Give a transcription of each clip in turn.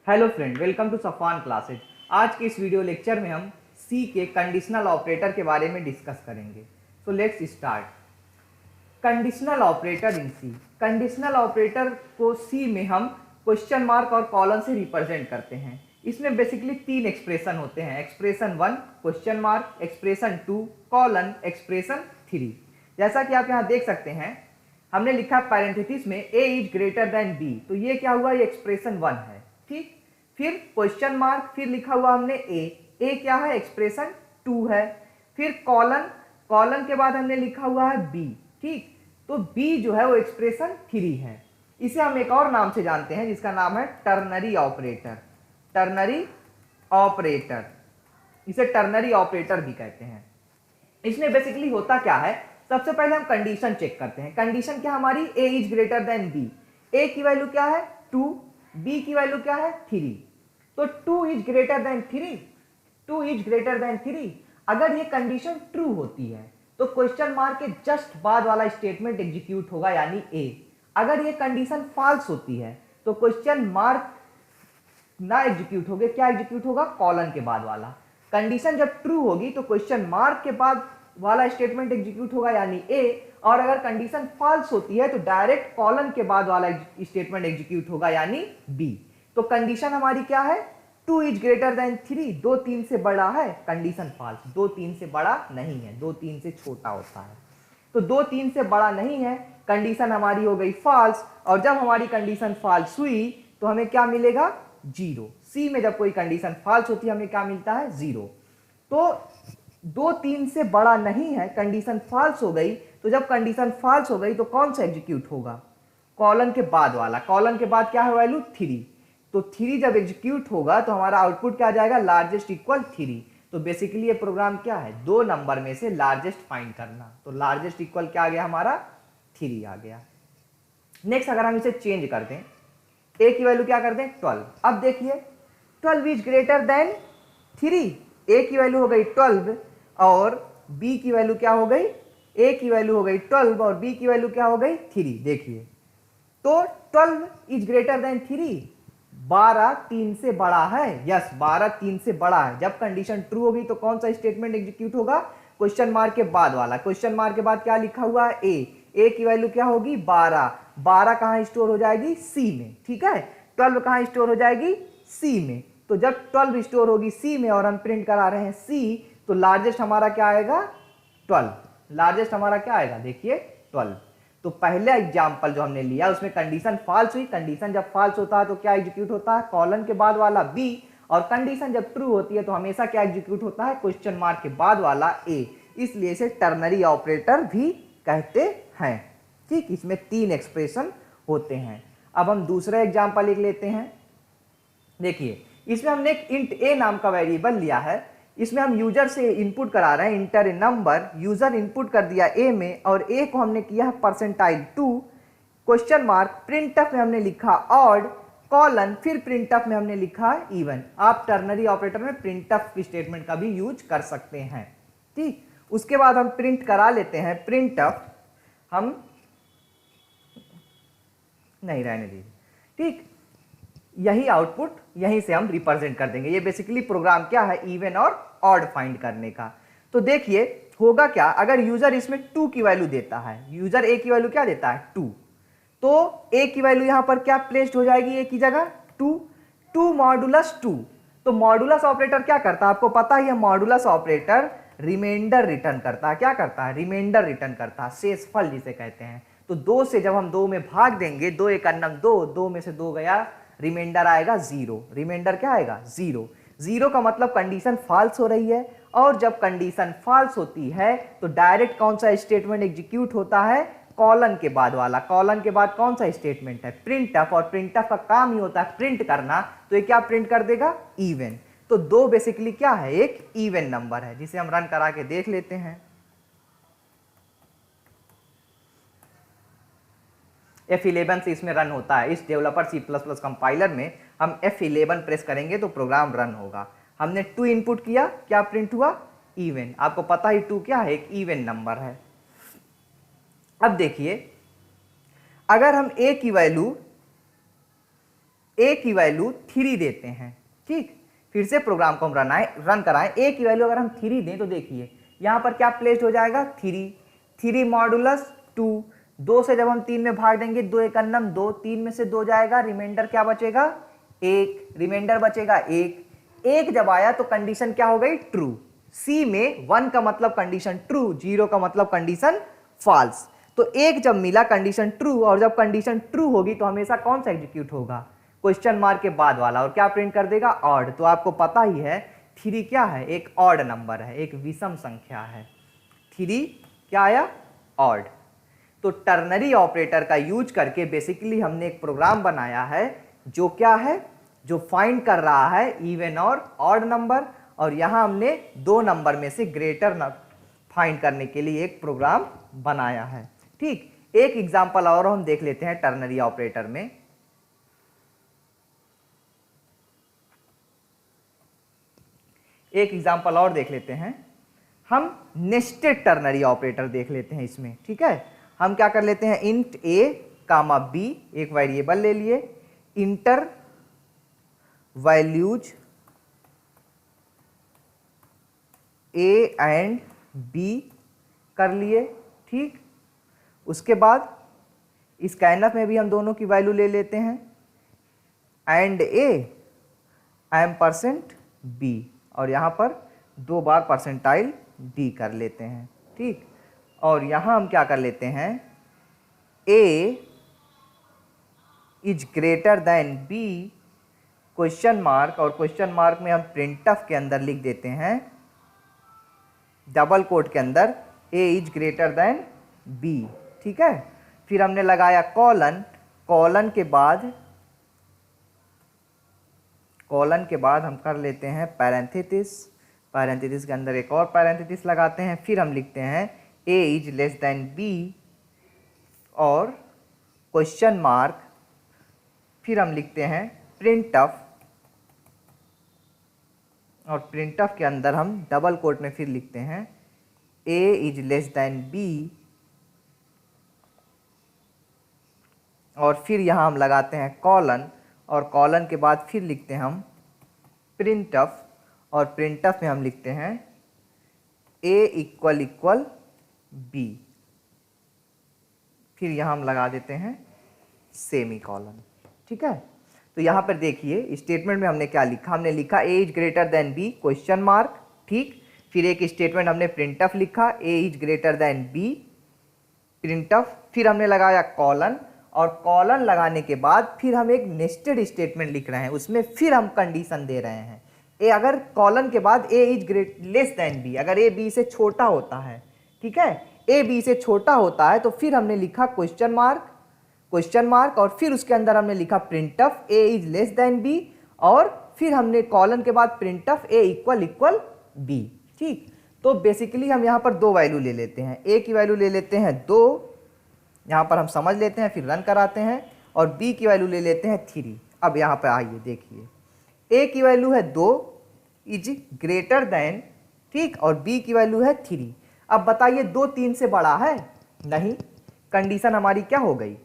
Hello friend, welcome to Safan classes. आज के इस वीडियो लेक्चर में हम सी के कंडीशनल ऑपरेटर के बारे में डिस्कस करेंगे। So let's start. Conditional operator in C. Conditional operator को सी में हम क्वेश्चन मार्क और कॉलन से रिप्रेजेंट करते हैं। इसमें बेसिकली तीन एक्सप्रेशन होते हैं, expression 1 question mark, expression 2 colon, expression 3। जैसा कि आप यहाँ देख सकते हैं, हमने लिखा पैरेंथेसिस में ए इज ग्रेटर देन बी, तो ये क्या हुआ, ये एक्सप्रेशन 1 है। ठीक, फिर क्वेश्चन मार्क, फिर लिखा हुआ हमने ए क्या है, एक्सप्रेशन 2 है। फिर कॉलन, कॉलन के बाद हमने लिखा हुआ है बी। ठीक, तो बी जो है वो एक्सप्रेशन 3 है। इसे हम एक और नाम से जानते हैं जिसका नाम है टर्नरी ऑपरेटर। टर्नरी ऑपरेटर, इसे टर्नरी ऑपरेटर भी कहते हैं। इसमें बेसिकली होता क्या है, सबसे पहले हम कंडीशन चेक करते हैं। कंडीशन क्या हमारी, ए इज ग्रेटर देन बी। ए की वैल्यू क्या है 2, बी की वैल्यू क्या है 3। तो 2 is greater than 3, 2 is greater than 3। अगर ये कंडीशन ट्रू होती है तो क्वेश्चन मार्क के जस्ट बाद वाला स्टेटमेंट एग्जीक्यूट होगा, यानी ए। अगर ये कंडीशन फॉल्स होती है तो क्वेश्चन मार्क ना एग्जीक्यूट होगे, क्या एग्जीक्यूट होगा, कॉलन के बाद वाला। कंडीशन जब ट्रू होगी तो क्वेश्चन मार्क के बाद वाला स्टेटमेंट एग्जीक्यूट होगा, यानी ए। और अगर कंडीशन फॉल्स होती है तो डायरेक्ट कॉलन के बाद वाला स्टेटमेंट एग्जीक्यूट होगा, यानी बी। तो कंडीशन हमारी क्या है, 2 इज ग्रेटर देन 3, 2 3 से बड़ा है। कंडीशन फॉल्स, 2 3 से बड़ा नहीं है, 2 3 से छोटा होता है। तो 2 3 से बड़ा नहीं है, कंडीशन हमारी हो गई फॉल्स। और जब हमारी कंडीशन फॉल्स हुई तो हमें क्या मिलेगा, 0। सी में जब कोई कंडीशन फॉल्स होती है हमें क्या मिलता है, 0। तो 2 3 से बड़ा नहीं है, कंडीशन फॉल्स हो गई। तो जब कंडीशन फॉल्स हो गई तो कौन सा एग्जीक्यूट होगा, कॉलन के बाद वाला। कॉलन के बाद क्या है, वैल्यू 3। तो 3 जब एग्जीक्यूट होगा तो हमारा आउटपुट क्या आ जाएगा, लार्जेस्ट इक्वल 3। तो बेसिकली ये प्रोग्राम क्या है, 2 नंबर में से लार्जेस्ट फाइंड करना। तो लार्जेस्ट इक्वल क्या आ गया, हमारा 3 आ गया। नेक्स्ट अगर हम इसे चेंज कर दें, ए की वैल्यू क्या कर दें 12। अब देखिए 12 इज ग्रेटर देन 3। ए की वैल्यू हो गई 12 और बी की वैल्यू क्या हो गई, ए की वैल्यू हो गई 12 और बी की वैल्यू क्या हो गई 3। देखिए तो 12 इज ग्रेटर देन 3, 12 3 से बड़ा है। यस, 12 3 से बड़ा है। जब कंडीशन ट्रू होगी तो कौन सा स्टेटमेंट एग्जीक्यूट होगा, क्वेश्चन मार्क के बाद वाला। क्वेश्चन मार्क के बाद क्या लिखा हुआ है, ए की वैल्यू क्या होगी 12। 12 कहां स्टोर हो जाएगी, सी में। ठीक है, 12 कहां स्टोर हो जाएगी, सी में। तो जब 12 स्टोर होगी सी में और हम प्रिंट करा रहे हैं सी, तो लार्जेस्ट हमारा क्या आएगा 12। लार्जेस्ट हमारा क्या आएगा, देखिए 12। तो पहले एग्जांपल जो हमने लिया उसमें कंडीशन फॉल्स हुई। कंडीशन जब फॉल्स होता है तो क्या एग्जीक्यूट होता है, कॉलन के बाद वाला बी। और कंडीशन जब ट्रू होती है तो हमेशा क्या एग्जीक्यूट होता है, क्वेश्चन मार्क के बाद वाला ए। इसलिए इसे टर्नरी ऑपरेटर भी कहते हैं। ठीक, इसमें 3 एक्सप्रेशन होते हैं। अब हम दूसरा एग्जांपल लिख लेते हैं। देखिए इसमें हमने एक इंट ए नाम का वेरिएबल लिया है। इसमें हम यूजर से इनपुट करा रहे हैं, इंटर ए नंबर। यूजर इनपुट कर दिया ए में और ए को हमने किया है %2 क्वेश्चन मार्क। प्रिंटफ में हमने लिखा ऑड, कॉलन, फिर प्रिंटफ में हमने लिखा इवन। आप टर्नरी ऑपरेटर में प्रिंटफ की स्टेटमेंट का भी यूज कर सकते हैं। ठीक, उसके बाद हम प्रिंट करा लेते हैं प्रिंटफ। हम नहीं रहने दीजिए। ठीक, यही आउटपुट यहीं से हम रिप्रेजेंट कर देंगे। ये बेसिकली प्रोग्राम क्या है, इवन और ऑड फाइंड करने का। तो देखिए होगा क्या, अगर यूजर इसमें 2 की वैल्यू देता है, यूजर ए की वैल्यू क्या देता है 2, तो ए की वैल्यू यहां पर क्या प्लेस्ड हो जाएगी, ए की जगह 2 मॉडुलस 2। तो मॉडुलस ऑपरेटर क्या करता है, आपको पता ही है, मॉडुलस ऑपरेटर रिमाइंडर रिटर्न करता है। क्या करता है, रिमाइंडर रिटर्न करता है, शेषफल जिसे कहते हैं। तो 2 से जब हम 2 में भाग देंगे, 2 एक अन्नम 2, 2 में से 2 गया, रिमाइंडर आएगा 0। रिमाइंडर क्या आएगा 0। 0 का मतलब कंडीशन फॉल्स हो रही है। और जब कंडीशन फॉल्स होती है तो डायरेक्ट कौन सा स्टेटमेंट एग्जीक्यूट होता है, कॉलन के बाद वाला। कॉलन के बाद कौन सा स्टेटमेंट है, प्रिंटफ। और प्रिंटफ का काम ही होता है प्रिंट करना। तो ये क्या प्रिंट कर देगा, इवन। तो 2 बेसिकली क्या है, एक इवन नंबर है, जिसे हम रन करा के देख लेते हैं। F11 से इसमें रन होता है। इस डेवलपर C++ कंपाइलर में हम F11 प्रेस करेंगे तो प्रोग्राम रन होगा। हमने 2 इनपुट किया, क्या प्रिंट हुआ, इवन। आपको पता ही 2 क्या है, एक इवन नंबर है। अब देखिए अगर हम a की वैल्यू a की वैल्यू 3 देते हैं, ठीक, फिर से प्रोग्राम को हम रन कराएं, a की वैल्यू अगर हम 3 दें तो देखिए यहाँ पर क्या प्लेस्ड हो जाएगा 3 मॉडुलस 2, 2 से जब हम 3 में भाग देंगे 2 एक अन्नम 2, 3 में से 2 जाएगा, रिमाइंडर क्या बचेगा 1, रिमाइंडर बचेगा 1 जब आया तो कंडीशन क्या हो गई ट्रू। सी में 1 का मतलब कंडीशन ट्रू, 0 का मतलब कंडीशन फॉल्स। तो 1 जब मिला कंडीशन ट्रू, और जब कंडीशन ट्रू होगी तो हमेशा कौन सा एग्जीक्यूट होगा, क्वेश्चन मार्क के बाद वाला, और क्या प्रिंट कर देगा ऑड। तो आपको पता ही है 3 क्या है, एक ऑड नंबर है, एक विषम संख्या है। 3 क्या आया ऑड। तो टर्नरी ऑपरेटर का यूज करके बेसिकली हमने एक प्रोग्राम बनाया है जो क्या है, जो फाइंड कर रहा है इवन और ऑड नंबर, और यहां हमने 2 नंबर में से ग्रेटर फाइंड करने के लिए एक प्रोग्राम बनाया है, ठीक। एक एग्जांपल और हम देख लेते हैं टर्नरी ऑपरेटर में। एक एग्जांपल और देख लेते हैं, हम नेस्टेड टर्नरी ऑपरेटर देख लेते हैं इसमें, ठीक है। हम क्या कर लेते हैं, इंट a कामा b, एक वेरिएबल ले लिए, inter values a and b कर लिए, ठीक। उसके बाद इस स्कैनफ में भी हम दोनों की वैल्यू ले लेते हैं, एंड a %b, और यहाँ पर 2 बार परसेंटाइल d कर लेते हैं, ठीक। और यहाँ हम क्या कर लेते हैं, a is greater than b question mark, और क्वेश्चन मार्क में हम प्रिंटफ के अंदर लिख देते हैं डबल कोट के अंदर a is greater than b, ठीक है। फिर हमने लगाया कॉलन, कॉलन के बाद हम कर लेते हैं पैरेंथेसिस, पैरेंथेसिस के अंदर एक और पैरेंथेसिस लगाते हैं, फिर हम लिखते हैं a is less than b और क्वेश्चन मार्क, फिर हम लिखते हैं प्रिंटफ, और प्रिंटफ के अंदर हम डबल कोट में फिर लिखते हैं a is less than b, और फिर यहाँ हम लगाते हैं कॉलन, और कॉलन के बाद फिर लिखते हैं हम प्रिंटफ, और प्रिंटफ में हम लिखते हैं a इक्वल b, फिर यहाँ हम लगा देते हैं सेमी कॉलन, ठीक है। तो यहाँ पर देखिए स्टेटमेंट में हमने क्या लिखा, हमने लिखा a is greater than b question mark, ठीक। फिर एक स्टेटमेंट हमने प्रिंटफ लिखा a is greater than b printf, फिर हमने लगाया कॉलन, और कॉलन लगाने के बाद फिर हम एक नेस्टेड स्टेटमेंट लिख रहे हैं, उसमें फिर हम कंडीशन दे रहे हैं ए, अगर कॉलन के बाद a is less than b, अगर a b से छोटा होता है, ठीक है, a b से छोटा होता है तो फिर हमने लिखा क्वेश्चन मार्क, और फिर उसके अंदर हमने लिखा printf a is less than b, और फिर हमने कॉलन के बाद प्रिंटफ a इक्वल b, ठीक। तो बेसिकली हम यहाँ पर 2 वैल्यू ले लेते हैं, a की वैल्यू ले लेते हैं 2, यहाँ पर हम समझ लेते हैं, फिर रन कराते हैं, और b की वैल्यू ले लेते हैं 3। अब यहाँ पर आइए देखिए, a की वैल्यू है 2 इज ग्रेटर देन, ठीक, और b की वैल्यू है 3। अब बताइए 2 3 से बड़ा है, नहीं, कंडीशन हमारी क्या हो गई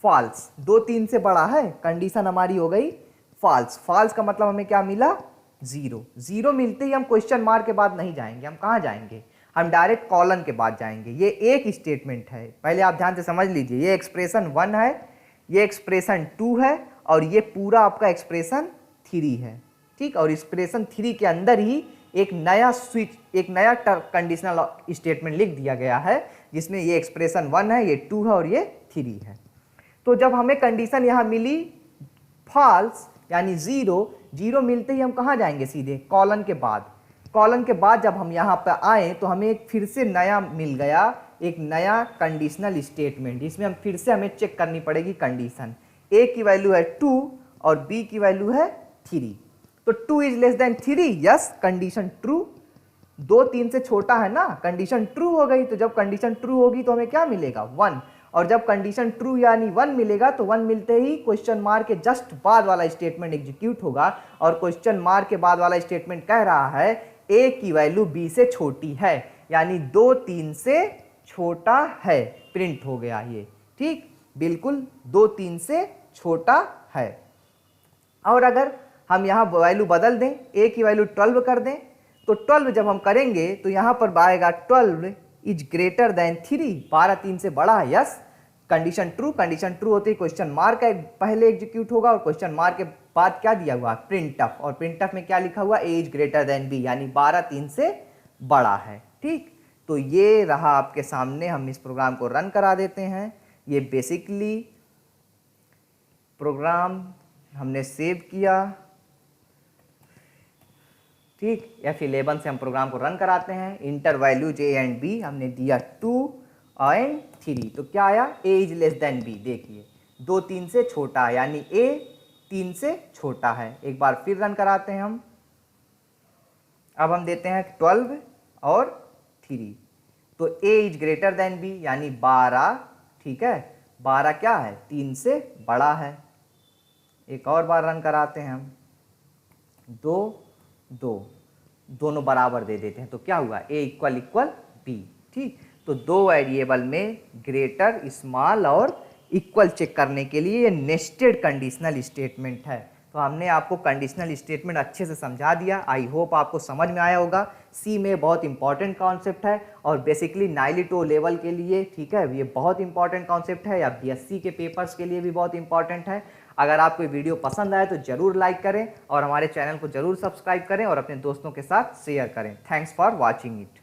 फॉल्स, 2 3 से बड़ा है, कंडीशन हमारी हो गई फॉल्स। फॉल्स का मतलब हमें क्या मिला 0, 0 मिलते ही हम क्वेश्चन मार्क के बाद नहीं जाएंगे, हम कहाँ जाएंगे, हम डायरेक्ट कॉलन के बाद जाएंगे। ये एक स्टेटमेंट है, पहले आप ध्यान से समझ लीजिए, ये एक्सप्रेशन 1 है, ये एक्सप्रेशन 2 है, और ये पूरा आपका एक्सप्रेशन 3 है, ठीक। और एक्सप्रेशन 3 के अंदर ही एक नया कंडीशनल स्टेटमेंट लिख दिया गया है, जिसमें ये एक्सप्रेशन 1 है, ये 2 है, और ये 3 है। तो जब हमें कंडीशन यहाँ मिली फॉल्स यानी 0 मिलते ही हम कहाँ जाएंगे, सीधे कॉलन के बाद। कॉलन के बाद जब हम यहाँ पर आए तो हमें एक फिर से नया मिल गया, एक नया कंडीशनल स्टेटमेंट, जिसमें हम फिर से हमें चेक करनी पड़ेगी कंडीशन। a की वैल्यू है 2 और b की वैल्यू है 3, तो 2 is less than 3, yes condition true. 2 3 से छोटा है ना, कंडीशन ट्रू हो गई। तो जब कंडीशन ट्रू होगी तो हमें क्या मिलेगा 1, और जब कंडीशन ट्रू यानी 1 मिलेगा तो 1 मिलते ही क्वेश्चन मार्क के जस्ट बाद वाला स्टेटमेंट एग्जीक्यूट होगा, और क्वेश्चन मार्क के बाद वाला स्टेटमेंट कह रहा है a की वैल्यू b से छोटी है, यानी 2 3 से छोटा है, प्रिंट हो गया ये, ठीक, बिल्कुल 2 3 से छोटा है। और अगर हम यहाँ वैल्यू बदल दें, a की वैल्यू 12 कर दें, तो 12 जब हम करेंगे तो यहाँ पर आएगा 12 इज ग्रेटर देन 3, 12 3 से बड़ा है, यस। कंडीशन ट्रू होते ही क्वेश्चन मार्क पहले एग्जीक्यूट होगा और क्वेश्चन मार्क के बाद क्या दिया हुआ, प्रिंटफ, और प्रिंटफ में क्या लिखा हुआ, a is greater than b, यानी 12 3 से बड़ा है। ठीक, तो ये रहा आपके सामने, हम इस प्रोग्राम को रन करा देते हैं। ये बेसिकली प्रोग्राम हमने सेव किया। ठीक, F11 से हम प्रोग्राम को रन कराते हैं। Inter values a and b हमने दिया 2 एंड 3, तो क्या आया, a is less than b। देखिए 2 3 से छोटा है, यानी a 3 से छोटा है। एक बार फिर रन कराते हैं हम। अब हम देते हैं 12 और 3, तो a is greater than b, यानी 12। ठीक है, 12 क्या है, 3 से बड़ा है। एक और बार रन कराते हैं हम। 2 2 दोनों बराबर दे देते हैं, तो क्या हुआ, a इक्वल इक्वल b। ठीक, तो दो वेरिएबल में ग्रेटर, स्मॉल और इक्वल चेक करने के लिए ये नेस्टेड कंडीशनल स्टेटमेंट है। तो हमने आपको कंडीशनल स्टेटमेंट अच्छे से समझा दिया। आई होप आपको समझ में आया होगा। सी में बहुत इंपॉर्टेंट कॉन्सेप्ट है और बेसिकली नाइलिटो लेवल के लिए, ठीक है, ये बहुत इंपॉर्टेंट कॉन्सेप्ट है, या बीएससी के पेपर्स के लिए भी बहुत इंपॉर्टेंट है। अगर आपको वीडियो पसंद आए तो जरूर लाइक करें और हमारे चैनल को जरूर सब्सक्राइब करें और अपने दोस्तों के साथ शेयर करें। Thanks for watching it.